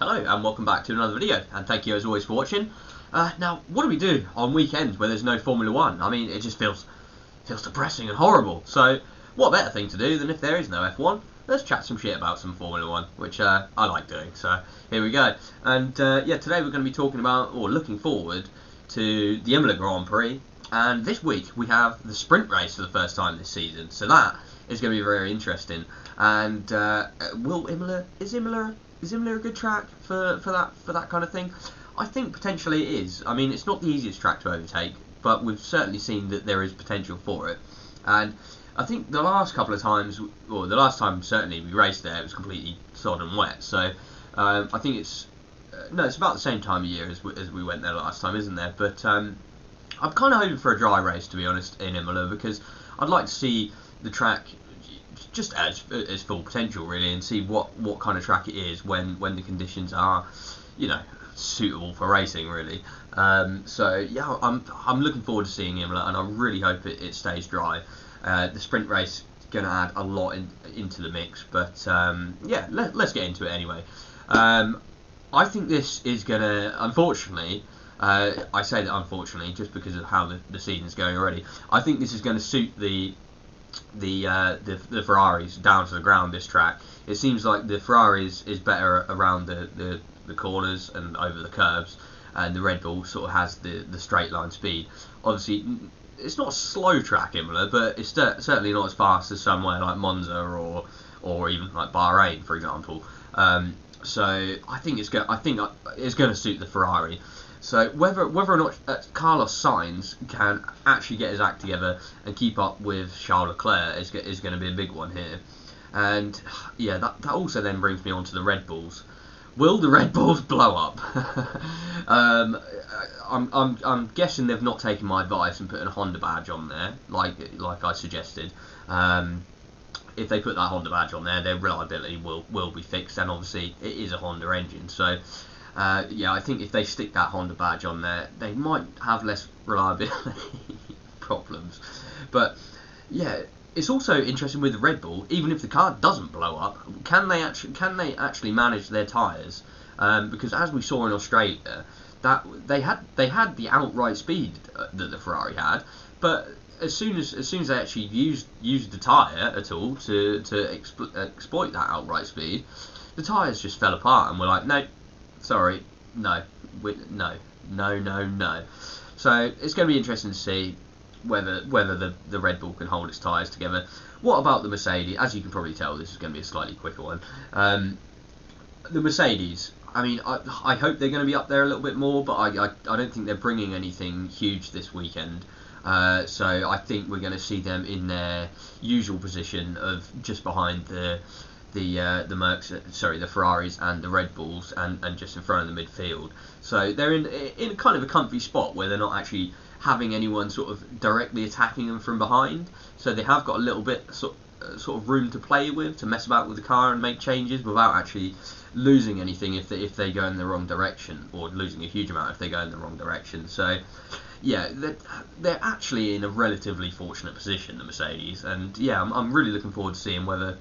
Hello and welcome back to another video, and thank you as always for watching. Now, what do we do on weekends where there's no Formula 1? I mean, it just feels depressing and horrible. So, what better thing to do than if there is no F1? Let's chat some shit about some Formula 1, which I like doing. So, here we go. And yeah, today we're going to be talking about, or looking forward to the Imola Grand Prix. And this week we have the sprint race for the first time this season. So that is going to be very interesting. And is Imola a good track for that kind of thing? I think potentially it is. I mean, it's not the easiest track to overtake, but we've certainly seen that there is potential for it. And I think the last couple of times, or the last time certainly we raced there, it was completely sodden wet. So I think it's about the same time of year as we went there last time, isn't there? But I'm kind of hoping for a dry race, to be honest, in Imola, because I'd like to see the track just as full potential, really, and see what kind of track it is when the conditions are, suitable for racing, really. So yeah, I'm looking forward to seeing Imola, and I really hope it stays dry. The sprint race is going to add a lot into the mix, but yeah, let's get into it anyway. I think this is going to, unfortunately, I say that unfortunately just because of how the season's going already. I think this is going to suit the Ferraris down to the ground. This track, it seems like the Ferraris is better around the corners and over the curbs, and the Red Bull sort of has the straight line speed. Obviously, it's not a slow track, Imola, but it's certainly not as fast as somewhere like Monza or even like Bahrain, for example. So I think it's going to suit the Ferrari. So whether or not Carlos Sainz can actually get his act together and keep up with Charles Leclerc is going to be a big one here. And yeah, that also then brings me on to the Red Bulls. Will the Red Bulls blow up? I'm guessing they've not taken my advice and put a Honda badge on there, like I suggested. If they put that Honda badge on there, their reliability will be fixed, and obviously it is a Honda engine. So yeah, I think if they stick that Honda badge on there, they might have less reliability problems. But yeah, it's also interesting with the Red Bull. Even if the car doesn't blow up, can they actually manage their tyres? Because as we saw in Australia, that they had the outright speed that the Ferrari had, but as soon as they actually used the tyre at all to exploit that outright speed, the tyres just fell apart, and we're like, no. Sorry, no. So it's going to be interesting to see whether the Red Bull can hold its tyres together. What about the Mercedes? As you can probably tell, this is going to be a slightly quicker one. The Mercedes, I mean, I hope they're going to be up there a little bit more, but I don't think they're bringing anything huge this weekend. So I think we're going to see them in their usual position of just behind the Ferraris and the Red Bulls, and just in front of the midfield. So they're in kind of a comfy spot where they're not actually having anyone sort of directly attacking them from behind. So they have got a little bit sort of room to play with, to mess about with the car and make changes without actually losing anything if they go in the wrong direction, or losing a huge amount if they go in the wrong direction. So yeah, they're actually in a relatively fortunate position, the Mercedes, and yeah, I'm really looking forward to seeing whether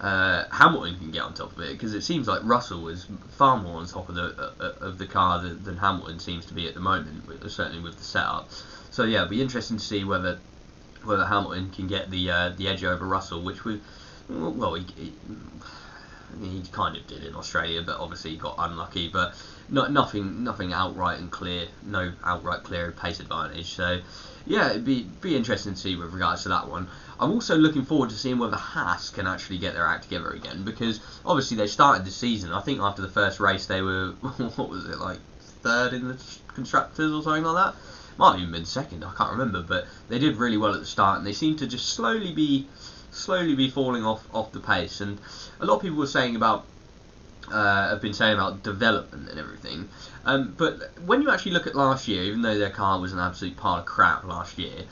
Hamilton can get on top of it, because it seems like Russell is far more on top of the car than Hamilton seems to be at the moment, certainly with the setup. So yeah, it'll be interesting to see whether Hamilton can get the edge over Russell, which he kind of did in Australia, but obviously he got unlucky. But nothing outright and clear, no outright clear pace advantage. So yeah, it'd be interesting to see with regards to that one. I'm also looking forward to seeing whether Haas can actually get their act together again, because obviously they started the season, I think after the first race they were, what was it, like third in the constructors or something like that? Might have even been second, I can't remember, but they did really well at the start, and they seem to just slowly be falling off the pace. And a lot of people were saying have been saying about development and everything, but when you actually look at last year, even though their car was an absolute pile of crap last year,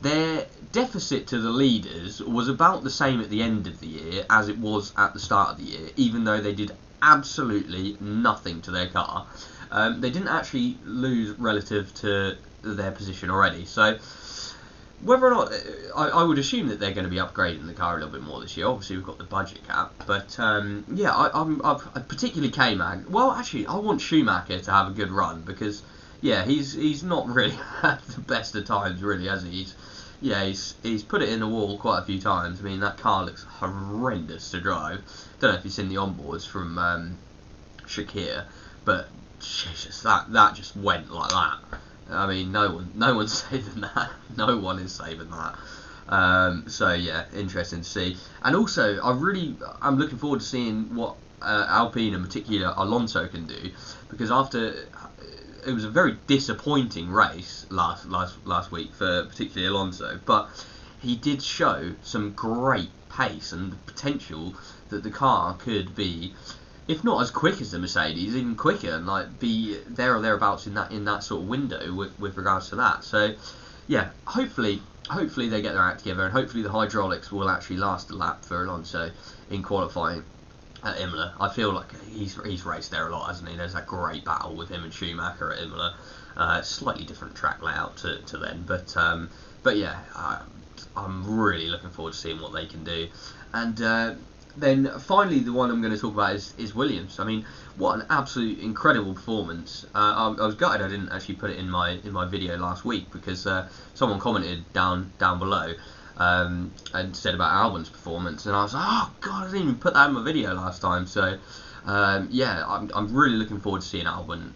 their deficit to the leaders was about the same at the end of the year as it was at the start of the year, even though they did absolutely nothing to their car. They didn't actually lose relative to their position already. So whether or not, I would assume that they're going to be upgrading the car a little bit more this year. Obviously, we've got the budget cap, but yeah, I'm particularly K-Mag. Well, actually, I want Schumacher to have a good run because, yeah, he's not really had the best of times, really, has he? He's put it in the wall quite a few times. I mean, that car looks horrendous to drive. Don't know if you've seen the onboards from Shakir, but Jesus, that just went like that. I mean, no one's saving that. No one is saving that. So yeah, interesting to see. And also, I'm looking forward to seeing what Alpine, in particular Alonso, can do, because after it was a very disappointing race last week for particularly Alonso, but he did show some great pace and the potential that the car could be, if not as quick as the Mercedes, even quicker, and like be there or thereabouts in that sort of window with regards to that. So yeah, hopefully they get their act together, and hopefully the hydraulics will actually last a lap for Alonso in qualifying at Imola. I feel like he's raced there a lot, hasn't he? There's that great battle with him and Schumacher at Imola. Slightly different track layout to then, but yeah, I'm really looking forward to seeing what they can do. And then finally, the one I'm going to talk about is Williams. I mean, what an absolute incredible performance. I was gutted I didn't actually put it in my video last week, because someone commented down below and said about Albon's performance, and I was like, oh god, I didn't even put that in my video last time. So yeah, I'm really looking forward to seeing Albon.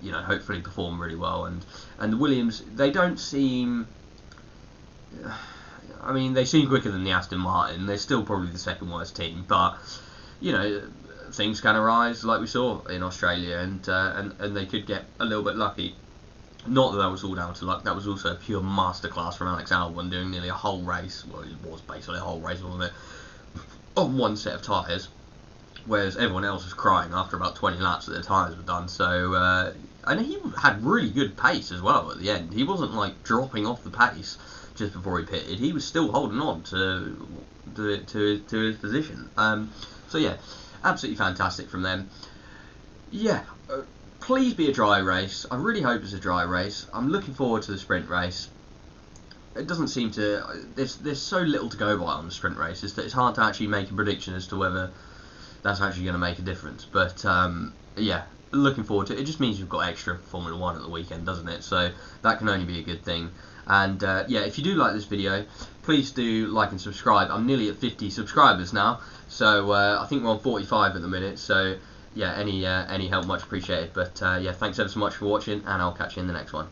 Hopefully perform really well, and the Williams, they don't seem. I mean, they seem quicker than the Aston Martin. They're still probably the second worst team, but things can arise like we saw in Australia, and they could get a little bit lucky. Not that was all down to luck. That was also a pure masterclass from Alex Albon, doing nearly a whole race. Well, it was basically a whole race, wasn't it? On one set of tyres, whereas everyone else was crying after about 20 laps that their tyres were done. So, and he had really good pace as well at the end. He wasn't like dropping off the pace just before he pitted. He was still holding on to his position. So yeah, absolutely fantastic from them. Yeah, please be a dry race. I really hope it's a dry race. I'm looking forward to the sprint race. It doesn't seem to. There's so little to go by on the sprint races that it's hard to actually make a prediction as to whether that's actually going to make a difference. But yeah, looking forward to it. It just means you've got extra Formula 1 at the weekend, doesn't it? So that can only be a good thing. And yeah, if you do like this video, please do like and subscribe. I'm nearly at 50 subscribers now, so I think we're on 45 at the minute. So yeah, any help much appreciated. But yeah, thanks ever so much for watching, and I'll catch you in the next one.